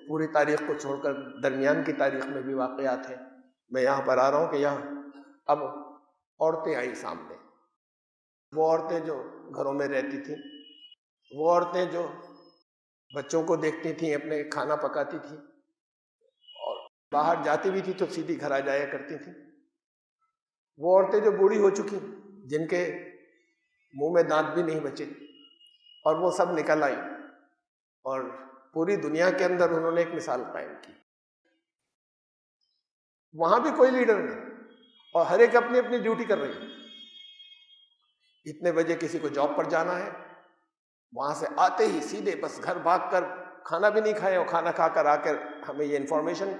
پوری تاریخ کو چھوڑ کر درمیان کی تاریخ میں بھی واقعات ہیں. میں یہاں پر آ رہا ہوں کہ یہاں اب عورتیں آئیں سامنے. وہ عورتیں جو گھروں میں رہتی تھیں، وہ عورتیں جو بچوں کو دیکھتی تھیں، اپنے کھانا پکاتی تھیں، اور باہر جاتی بھی تھی تو سیدھی گھر آ جایا کرتی تھیں. وہ عورتیں جو بوڑھی ہو چکی، جن کے منہ میں دانت بھی نہیں بچے، اور وہ سب نکل آئی اور پوری دنیا کے اندر انہوں نے ایک مثال قائم کی. وہاں بھی کوئی لیڈر نہیں، اور ہر ایک اپنی اپنی ڈیوٹی کر رہی ہے. اتنے بجے کسی کو جاب پر جانا ہے، وہاں سے آتے ہی سیدھے بس گھر بھاگ کر، کھانا بھی نہیں کھائے اور کھانا کھا کر آ کر ہمیں یہ انفارمیشن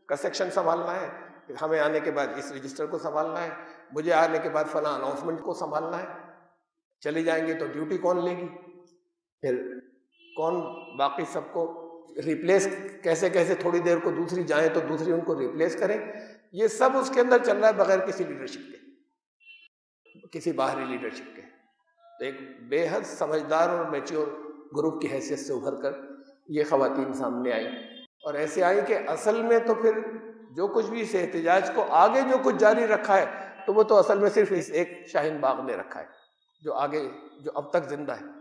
کا سیکشن سنبھالنا ہے، ہمیں آنے کے بعد اس رجسٹر کو سنبھالنا ہے، مجھے آنے کے بعد فلاں اناؤنسمنٹ کو سنبھالنا ہے. چلی جائیں گے تو ڈیوٹی کون لے گی؟ پھر کون باقی سب کو ریپلیس، کیسے کیسے تھوڑی دیر کو دوسری جائیں تو دوسری ان کو ریپلیس کریں. یہ سب اس کے اندر چل رہا ہے بغیر کسی لیڈرشپ کے، کسی باہری لیڈرشپ کے. تو ایک بے حد سمجھدار اور میچور گروپ کی حیثیت سے ابھر کر یہ خواتین سامنے آئیں، اور ایسے آئیں کہ اصل میں تو پھر جو کچھ بھی اس احتجاج کو آگے جو کچھ جاری رکھا ہے، تو وہ تو اصل میں صرف اس ایک شاہین باغ نے رکھا ہے، جو آگے جو اب تک زندہ ہے.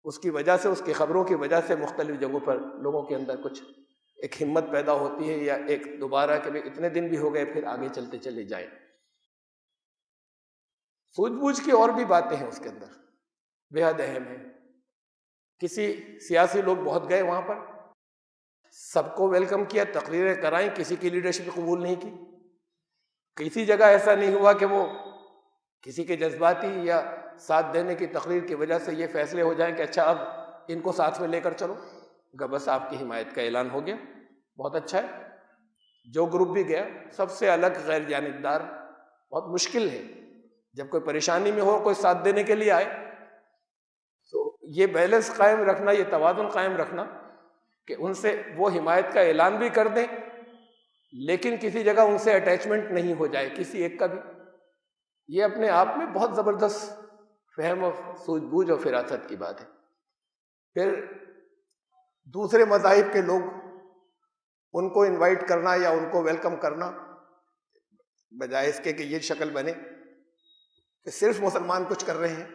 اس کی وجہ سے، اس کی خبروں کی وجہ سے مختلف جگہوں پر لوگوں کے اندر کچھ ایک ہمت پیدا ہوتی ہے، یا ایک دوبارہ کہ اتنے دن بھی ہو گئے پھر آگے چلتے چلے جائیں. سوجھ بوجھ کی اور بھی باتیں ہیں اس کے اندر، بے حد اہم ہے. کسی سیاسی لوگ بہت گئے وہاں پر، سب کو ویلکم کیا، تقریریں کرائیں، کسی کی لیڈرشپ قبول نہیں کی. کسی جگہ ایسا نہیں ہوا کہ وہ کسی کے جذباتی یا ساتھ دینے کی تقریر کی وجہ سے یہ فیصلے ہو جائیں کہ اچھا اب ان کو ساتھ میں لے کر چلو. بس آپ کی حمایت کا اعلان ہو گیا، بہت اچھا ہے. جو گروپ بھی گیا سب سے الگ، غیر جانبدار. بہت مشکل ہے جب کوئی پریشانی میں ہو، کوئی ساتھ دینے کے لیے آئے، تو یہ بیلنس قائم رکھنا، یہ توازن قائم رکھنا کہ ان سے وہ حمایت کا اعلان بھی کر دیں، لیکن کسی جگہ ان سے اٹیچمنٹ نہیں ہو جائے کسی ایک کا بھی. یہ اپنے آپ میں بہت زبردست فہم اور سوجھ بوجھ اور فراست کی بات ہے. پھر دوسرے مذاہب کے لوگ، ان کو انوائٹ کرنا یا ان کو ویلکم کرنا، بجائے اس کے کہ یہ شکل بنے کہ صرف مسلمان کچھ کر رہے ہیں.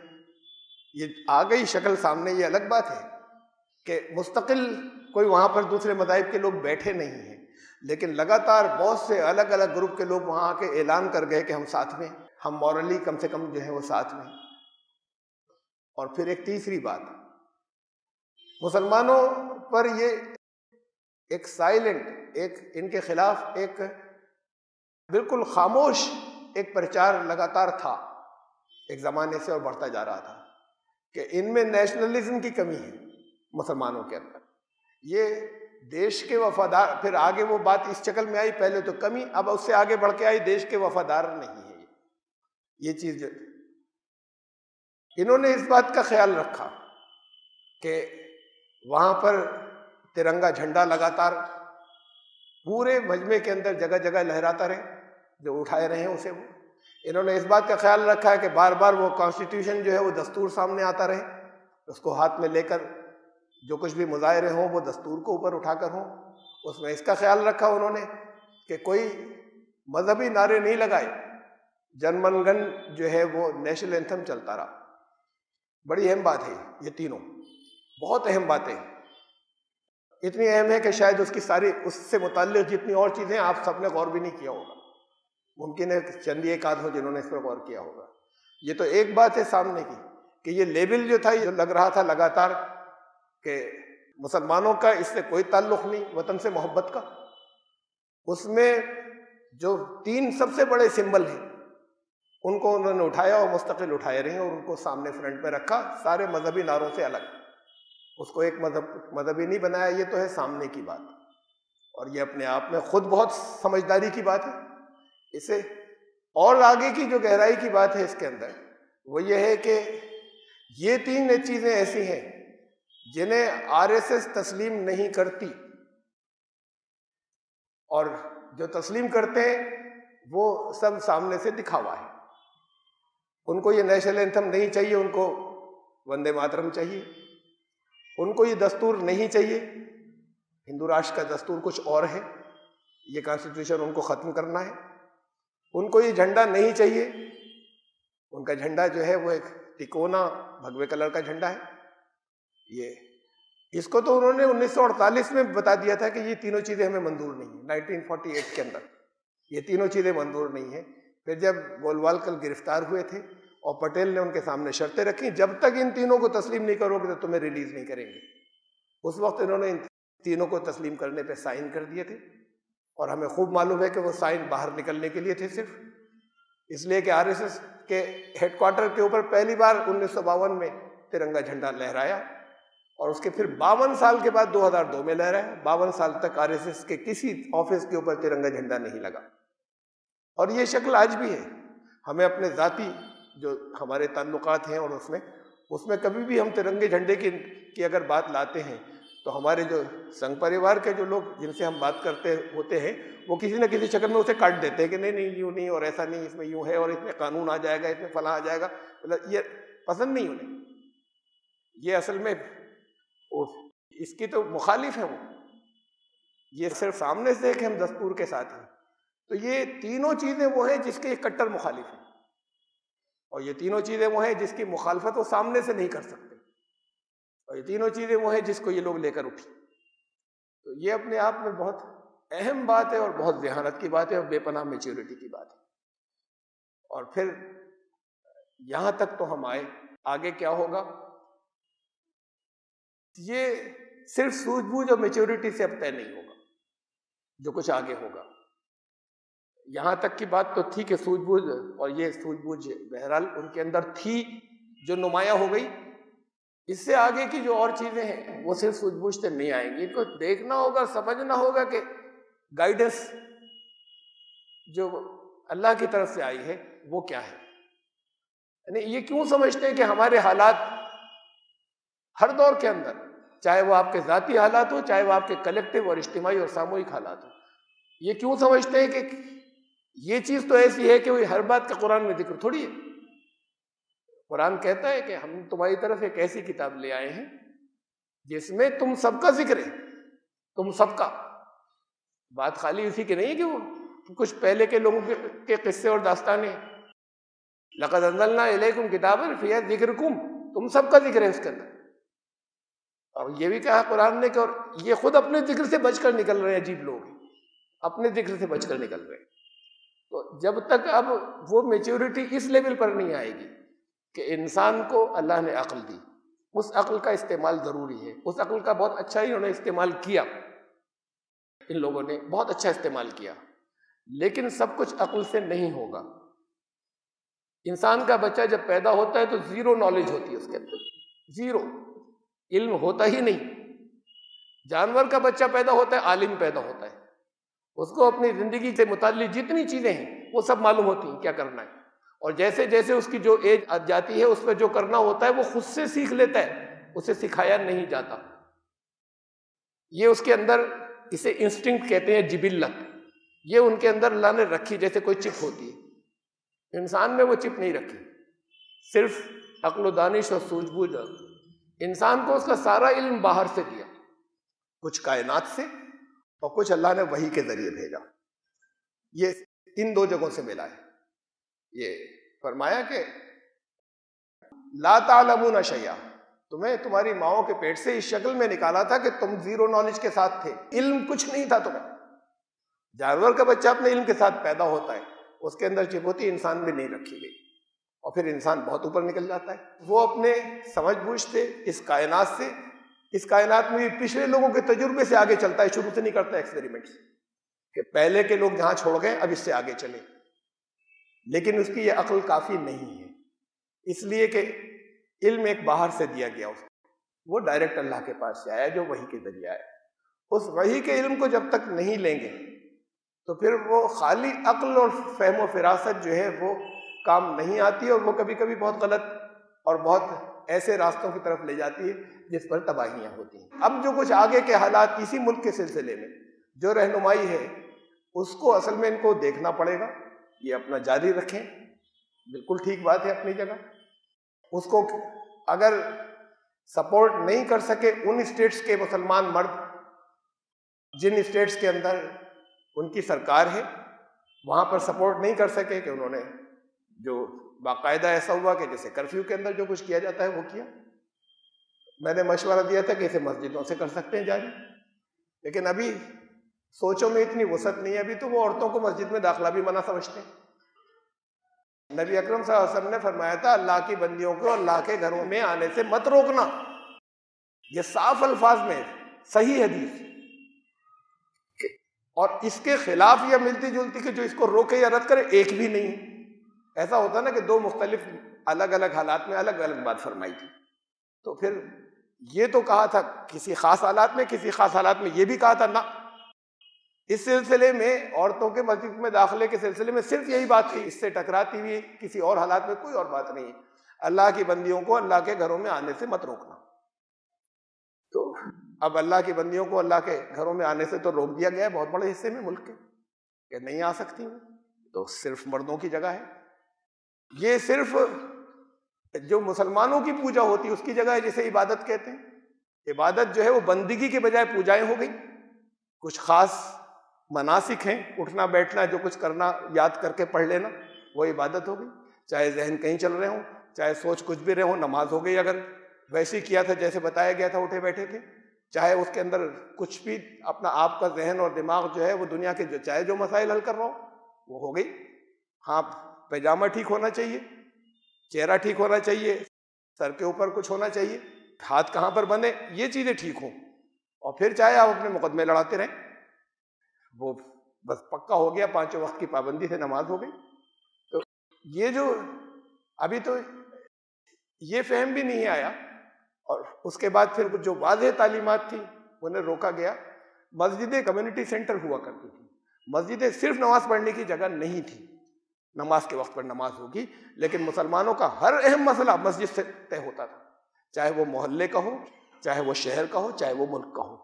یہ آ گئی شکل سامنے، یہ الگ بات ہے کہ مستقل کوئی وہاں پر دوسرے مذاہب کے لوگ بیٹھے نہیں ہیں، لیکن لگاتار بہت سے الگ الگ گروپ کے لوگ وہاں آ کے اعلان کر گئے کہ ہم ساتھ میں، ہم مورلی کم سے کم جو ہے وہ ساتھ میں. اور پھر ایک تیسری بات، مسلمانوں پر یہ ایک سائلنٹ، ایک ان کے خلاف ایک بالکل خاموش ایک پرچار لگاتار تھا ایک زمانے سے، اور بڑھتا جا رہا تھا کہ ان میں نیشنلزم کی کمی ہے مسلمانوں کے اندر. یہ دیش کے وفادار، پھر آگے وہ بات اس شکل میں آئی، پہلے تو کمی، اب اس سے آگے بڑھ کے آئی دیش کے وفادار نہیں ہے. یہ چیز جو انہوں نے اس بات کا خیال رکھا کہ وہاں پر ترنگا جھنڈا لگاتار پورے مجمع کے اندر جگہ جگہ لہراتا رہے، جو اٹھائے رہے ہیں اسے. وہ انہوں نے اس بات کا خیال رکھا ہے کہ بار بار وہ کانسٹیٹیوشن جو ہے وہ دستور سامنے آتا رہے، اس کو ہاتھ میں لے کر جو کچھ بھی مظاہرے ہوں وہ دستور کو اوپر اٹھا کر ہوں. اس میں اس کا خیال رکھا انہوں نے کہ کوئی مذہبی نعرے نہیں لگائے، جن من گن جو ہے وہ نیشنل اینتھم چلتا رہا. بڑی اہم بات ہے یہ تینوں، بہت اہم باتیں ہیں. اتنی اہم ہے کہ شاید اس کی ساری، اس سے متعلق جتنی اور چیزیں آپ سب نے غور بھی نہیں کیا ہوگا. ممکن ہے چند ایک آدھ ہو جنہوں نے اس پر غور کیا ہوگا. یہ تو ایک بات ہے سامنے کی کہ یہ لیبل جو تھا، یہ لگ رہا تھا لگاتار کہ مسلمانوں کا اس سے کوئی تعلق نہیں، وطن سے محبت کا. اس میں جو تین سب سے بڑے سمبل ہیں ان کو انہوں نے اٹھایا اور مستقل اٹھائے رہے، اور ان کو سامنے فرنٹ پہ رکھا، سارے مذہبی نعروں سے الگ. اس کو ایک مذہبی نہیں بنایا، یہ تو ہے سامنے کی بات، اور یہ اپنے آپ میں خود بہت سمجھداری کی بات ہے. اسے اور آگے کی جو گہرائی کی بات ہے اس کے اندر، وہ یہ ہے کہ یہ تین چیزیں ایسی ہیں جنہیں آر ایس ایس تسلیم نہیں کرتی، اور جو تسلیم کرتے ہیں وہ سب سامنے سے دکھاوا ہے. ان کو یہ نیشنل اینتھم نہیں چاہیے، ان کو وندے ماترم چاہیے. ان کو یہ دستور نہیں چاہیے، ہندو راشٹر کا دستور کچھ اور ہے، یہ کانسٹیٹیوشن ان کو ختم کرنا ہے، ان کو یہ جھنڈا نہیں چاہیے، ان کا جھنڈا جو ہے وہ ایک تکونا بھگوے کلر کا جھنڈا ہے۔ اس کو تو انہوں نے 1948 میں بتا دیا تھا کہ یہ تینوں چیزیں ہمیں منظور نہیں ہیں، 1948 کے اندر یہ تینوں چیزیں منظور نہیں ہیں۔ پھر جب گولوالکر گرفتار ہوئے تھے اور پٹیل نے ان کے سامنے شرطیں رکھی، جب تک ان تینوں کو تسلیم نہیں کرو گے تو تمہیں ریلیز نہیں کریں گے۔ اس وقت انہوں نے ان تینوں کو تسلیم کرنے پہ سائن کر دیے تھے، اور ہمیں خوب معلوم ہے کہ وہ سائن باہر نکلنے کے لیے تھے، صرف اس لیے کہ آر ایس ایس کے ہیڈ کوارٹر کے اوپر پہلی بار 1952 میں ترنگا جھنڈا لہرایا، اور اس کے پھر 52 سال کے بعد 2002 میں لہرایا۔ 52 سال تک آر ایس ایس کے کسی آفس کے اوپر ترنگا جھنڈا نہیں لگا، اور یہ شکل آج بھی ہے۔ ہمیں اپنے ذاتی جو ہمارے تعلقات ہیں اور اس میں کبھی بھی ہم ترنگے جھنڈے کی اگر بات لاتے ہیں تو ہمارے جو سنگھ پریوار کے جو لوگ جن سے ہم بات کرتے ہوتے ہیں وہ کسی نہ کسی شکل میں اسے کاٹ دیتے ہیں کہ نہیں یوں نہیں، اور ایسا نہیں، اس میں یوں ہے، اور اس میں قانون آ جائے گا، اس میں فلاں آ جائے گا۔ مطلب یہ پسند نہیں انہیں، یہ اصل میں اس کی تو مخالف ہے وہ، یہ صرف سامنے سے ہے کہ ہم دستور کے ساتھ ہیں۔ تو یہ تینوں چیزیں وہ ہیں جس کے یہ کٹر مخالف ہیں، اور یہ تینوں چیزیں وہ ہیں جس کی مخالفت وہ سامنے سے نہیں کر سکتے، اور یہ تینوں چیزیں وہ ہیں جس کو یہ لوگ لے کر اٹھی۔ تو یہ اپنے آپ میں بہت اہم بات ہے، اور بہت ذہانت کی بات ہے، اور بے پناہ میچیورٹی کی بات ہے۔ اور پھر یہاں تک تو ہم آئے، آگے کیا ہوگا؟ یہ صرف سوجھ بوجھ اور میچیورٹی سے اب طے نہیں ہوگا جو کچھ آگے ہوگا۔ یہاں تک کی بات تو تھی کہ سوجھ بوجھ، اور یہ سوجھ بوجھ بہرحال ان کے اندر تھی جو نمایاں ہو گئی۔ اس سے آگے کی جو اور چیزیں ہیں وہ صرف سوجھ بوجھ سے نہیں آئیں گی، ان کو دیکھنا ہوگا، سمجھنا ہوگا کہ گائیڈنس جو اللہ کی طرف سے آئی ہے وہ کیا ہے۔ یعنی یہ کیوں سمجھتے ہیں کہ ہمارے حالات ہر دور کے اندر، چاہے وہ آپ کے ذاتی حالات ہو، چاہے وہ آپ کے کلیکٹیو اور اجتماعی اور ساموہک حالات ہو، یہ کیوں سمجھتے ہیں کہ یہ چیز تو ایسی ہے کہ وہ ہر بات کا قرآن میں ذکر تھوڑی ہے۔ قرآن کہتا ہے کہ ہم تمہاری طرف ایک ایسی کتاب لے آئے ہیں جس میں تم سب کا ذکر ہے، تم سب کا۔ بات خالی اسی کی نہیں ہے کہ وہ کچھ پہلے کے لوگوں کے قصے اور داستانیں۔ لقد انزلنا الیکم کتابا فیہا ذکرکم، تم سب کا ذکر ہے اس کے اندر۔ اور یہ بھی کہا قرآن نے کہ اور یہ خود اپنے ذکر سے بچ کر نکل رہے ہیں، عجیب لوگ اپنے ذکر سے بچ کر نکل رہے ہیں۔ تو جب تک اب وہ میچیورٹی اس لیول پر نہیں آئے گی کہ انسان کو اللہ نے عقل دی، اس عقل کا استعمال ضروری ہے۔ اس عقل کا بہت اچھا ہی انہوں نے استعمال کیا، ان لوگوں نے بہت اچھا استعمال کیا، لیکن سب کچھ عقل سے نہیں ہوگا۔ انسان کا بچہ جب پیدا ہوتا ہے تو زیرو نالج ہوتی ہے اس کے اندر، زیرو علم ہوتا ہی نہیں۔ جانور کا بچہ پیدا ہوتا ہے، عالم پیدا ہوتا ہے، اس کو اپنی زندگی سے متعلق جتنی چیزیں ہیں وہ سب معلوم ہوتی ہیں کیا کرنا ہے، اور جیسے جیسے اس کی جو ایج آ جاتی ہے اس پہ جو کرنا ہوتا ہے وہ خود سے سیکھ لیتا ہے، اسے سکھایا نہیں جاتا۔ یہ اس کے اندر، اسے انسٹنکٹ کہتے ہیں، جبلت، یہ ان کے اندر اللہ نے رکھی جیسے کوئی چپ ہوتی ہے۔ انسان میں وہ چپ نہیں رکھی، صرف عقل و دانش اور سوجھ بوجھ۔ انسان کو اس کا سارا علم باہر سے دیا، کچھ کائنات سے اور کچھ اللہ نے وحی کے ذریعے بھیجا۔ یہ ان دو جگہوں سے ملا ہے۔ یہ فرمایا کہ لا تعلمون شیئا، تمہیں تمہاری ماؤں کے پیٹ سے اس شکل میں نکالا تھا کہ تم زیرو نالج کے ساتھ تھے، علم کچھ نہیں تھا تمہیں۔ جانور کا بچہ اپنے علم کے ساتھ پیدا ہوتا ہے، اس کے اندر چپ ہوتی، انسان میں نہیں رکھی گئی، اور پھر انسان بہت اوپر نکل جاتا ہے۔ وہ اپنے سمجھ بوجھ سے اس کائنات سے، اس کائنات میں پچھلے لوگوں کے تجربے سے آگے چلتا ہے، شروع سے نہیں کرتا ایکسپیریمنٹ سے کہ پہلے کے لوگ جہاں چھوڑ گئے اب اس سے آگے چلیں، لیکن اس کی یہ عقل کافی نہیں ہے، اس لیے کہ علم ایک باہر سے دیا گیا اس کو، وہ ڈائریکٹ اللہ کے پاس سے آیا جو وحی کے ذریعے آیا۔ اس وحی کے علم کو جب تک نہیں لیں گے تو پھر وہ خالی عقل اور فہم و فراست جو ہے وہ کام نہیں آتی، اور وہ کبھی کبھی بہت غلط اور بہت ایسے راستوں کی طرف لے جاتی ہے جس پر تباہیاں ہوتی ہیں۔ اب جو کچھ آگے کے حالات اسی ملک کے سلسلے میں جو رہنمائی ہے اس کو اصل میں ان کو دیکھنا پڑے گا۔ یہ اپنا جاری رکھیں، بالکل ٹھیک بات ہے اپنی جگہ، اس کو اگر سپورٹ نہیں کر سکے ان اسٹیٹس کے مسلمان مرد جن اسٹیٹس کے اندر ان کی سرکار ہے وہاں پر سپورٹ نہیں کر سکے کہ انہوں نے جو باقاعدہ ایسا ہوا کہ جیسے کرفیو کے اندر جو کچھ کیا جاتا ہے وہ کیا. میں نے مشورہ دیا تھا کہ اسے مسجدوں سے کر سکتے ہیں جاری، لیکن ابھی سوچوں میں اتنی وسعت نہیں ہے. ابھی تو وہ عورتوں کو مسجد میں داخلہ بھی منع سمجھتے ہیں. نبی اکرم صلی اللہ علیہ وسلم نے فرمایا تھا اللہ کی بندیوں کو اللہ کے گھروں میں آنے سے مت روکنا. یہ صاف الفاظ میں صحیح حدیث. اور اس کے خلاف یا ملتی جلتی کہ جو اس کو روکے یا رد کرے ایک بھی نہیں. ایسا ہوتا نا کہ دو مختلف الگ الگ حالات میں الگ الگ بات فرمائی تھی. تو پھر یہ تو کہا تھا کسی خاص حالات میں، کسی خاص حالات میں یہ بھی کہا تھا نا. اس سلسلے میں عورتوں کے مسجد میں داخلے کے سلسلے میں صرف یہی بات تھی، اس سے ٹکراتی ہوئی کسی اور حالات میں کوئی اور بات نہیں. اللہ کی بندیوں کو اللہ کے گھروں میں آنے سے مت روکنا. تو اب اللہ کی بندیوں کو اللہ کے گھروں میں آنے سے تو روک دیا گیا ہے بہت بڑے حصے میں ملک کے کہ نہیں آ سکتی، تو صرف مردوں کی جگہ ہے. یہ صرف جو مسلمانوں کی پوجا ہوتی ہے اس کی جگہ ہے جسے عبادت کہتے ہیں. عبادت جو ہے وہ بندگی کے بجائے پوجائیں ہو گئی. کچھ خاص مناسک ہیں، اٹھنا بیٹھنا جو کچھ کرنا یاد کر کے پڑھ لینا وہ عبادت ہو گئی. چاہے ذہن کہیں چل رہے ہوں، چاہے سوچ کچھ بھی رہے ہوں، نماز ہو گئی اگر ویسے کیا تھا جیسے بتایا گیا تھا اٹھے بیٹھے تھے. چاہے اس کے اندر کچھ بھی اپنا آپ کا ذہن اور دماغ جو ہے وہ دنیا کے جو چاہے جو مسائل حل کر رہا ہو وہ ہو گئی. ہاں پیجامہ ٹھیک ہونا چاہیے، چہرہ ٹھیک ہونا چاہیے، سر کے اوپر کچھ ہونا چاہیے، ہاتھ کہاں پر بندھے، یہ چیزیں ٹھیک ہوں. اور پھر چاہے آپ اپنے مقدمے لڑاتے رہیں، وہ بس پکا ہو گیا. 5 وقت کی پابندی سے نماز ہو گئی. تو یہ جو ابھی تو یہ فہم بھی نہیں آیا. اور اس کے بعد پھر جو واضح تعلیمات تھی انہیں روکا گیا. مسجدیں کمیونٹی سینٹر ہوا کرتی تھی. مسجدیں صرف نماز پڑھنے کی جگہ نہیں تھی. نماز کے وقت پر نماز ہوگی، لیکن مسلمانوں کا ہر اہم مسئلہ مسجد سے طے ہوتا تھا. چاہے وہ محلے کا ہو، چاہے وہ شہر کا ہو، چاہے وہ ملک کا ہو،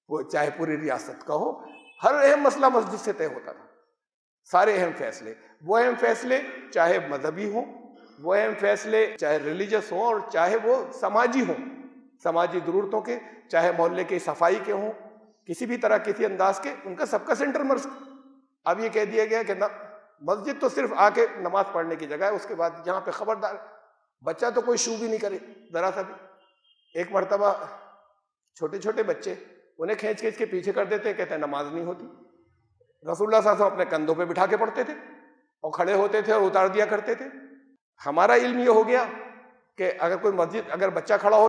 وہ چاہے پوری ریاست کا ہو، ہر اہم مسئلہ مسجد سے طے ہوتا تھا. سارے اہم فیصلے، وہ اہم فیصلے چاہے مذہبی ہوں، وہ اہم فیصلے چاہے ریلیجس ہوں، اور چاہے وہ سماجی ہوں، سماجی ضرورتوں کے، چاہے محلے کی صفائی کے ہوں، کسی بھی طرح کسی انداز کے، ان کا سب کا سینٹر مسجد. اب یہ کہہ دیا گیا کہ مسجد تو صرف آ کے نماز پڑھنے کی جگہ ہے، اس کے بعد یہاں پہ خبردار بچہ تو کوئی شو بھی نہیں کرے ذرا سا بھی. ایک مرتبہ چھوٹے چھوٹے بچے انہیں کھینچ کھینچ کے پیچھے کر دیتے، کہتے ہیں نماز نہیں ہوتی. رسول اللہ صلی اللہ علیہ وسلم اپنے کندھوں پہ بٹھا کے پڑھتے تھے اور کھڑے ہوتے تھے اور اتار دیا کرتے تھے. ہمارا علم یہ ہو گیا کہ اگر کوئی مسجد، اگر بچہ کھڑا ہو